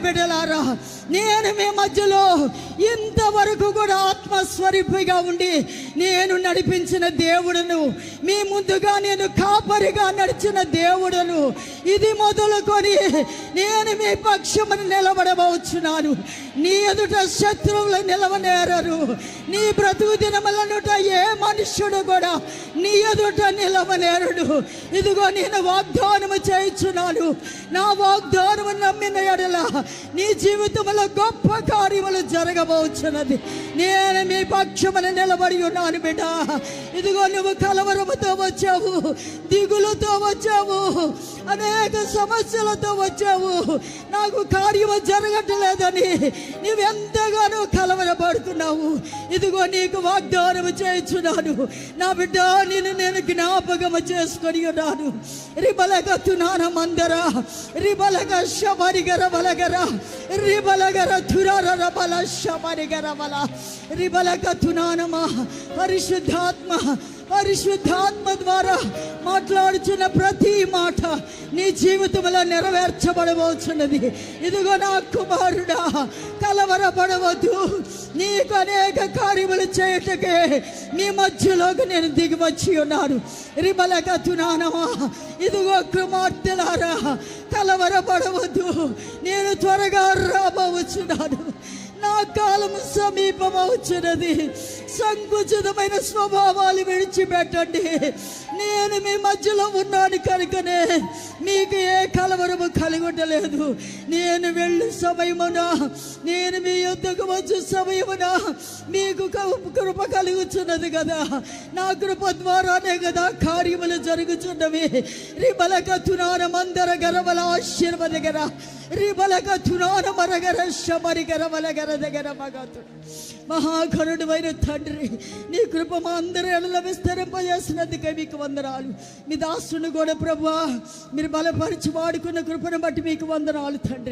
బిడ్డలారా, నేను మీ మధ్యలో ఇంతవరకు కూడా ఆత్మస్వరూపిగా ఉండి నేను నడిపించిన దేవుడును, మీ ముందుగా నేను కాపరిగా నడిచిన దేవుడును. ఇది మొదలుకొని నేను మీ పక్షమును నిలబడబోచున్నాను. నీ ఎదుట శత్రువులు నిలవనేరరు. నీ బ్రతుకు దినములనుట ఏ మనుష్యుడు కూడా నీ ఎదుట నిలవనేరడు. ఇదిగో నేను వాగ్దానము చేయుచున్నాను. నా వాగ్దానము నమ్మిన ఎడల నీ జీవితంలో గొప్ప కార్యములు జరగబోచున్నది. నేను మీ పక్షమున నిలబడి ఉన్నాను బిడ్డ. ఇదిగో నువ్వు కలవరముతో వచ్చావు, దిగులుతో వచ్చావు, అనేక సమస్యలతో వచ్చావు. నాకు కార్యము జరగట్లేదని నీవెంతగానో కలవరపడుతున్నావు. ఇదిగో నీకు వాగ్దానము చేయుచున్నాను. నా బిడ్డ, నేను జ్ఞాపకము చేసుకొని ఉన్నాను. రిబలగతునాన మందర రిబలగ శబరిగర బలగర రిబలగర తురర బల శబరిగర బల రిబలగతునానమా. పరిశుద్ధాత్మ ద్వారా మాట్లాడుచున్న ప్రతి మాట నీ జీవితంలో నెరవేర్చబడబోచున్నది. ఇదిగో నా కుమారుడా, కలవరపడవద్దు. నీకు అనేక కార్యములు చేయటకే నీ మధ్యలోకి నేను దిగివచ్చి ఉన్నాను. రిబలగతునానమా. ఇదిగో కుమార్తెలారా, కలవరపడవద్దు. నేను త్వరగా రాబోచున్నాను. నా కాలము సమీపమవుచున్నది. సంకుచితమైన స్వభావాలు విడిచిపెట్టండి. నేను మీ మధ్యలో ఉన్నాను కనుకనే మీకు ఏ కలవరము కలుగుటలేదు. నేను వెళ్ళే సమయమున, నేను మీ యొద్దకు వచ్చే సమయమున మీకు కృప కలుగుచున్నది కదా. నా కృప ద్వారానే కదా కార్యములు జరుగుచున్నవి. రిబలగతునాన మందర గరబల ఆశీర్వదగర రిబలగ తునాన మరగర శమరిగర బలగర దగ్గర మగతు. మహాగరుడైన తండ్రి, నీ కృప మా అందరూ ఎడల విస్తరింపజేసినందుకే మీకు వందనాలు. మీ దాసుని కూడా ప్రభువా, మీరు బలపరిచి వాడుకున్న కృపను బట్టి మీకు వందనాలు తండ్రి.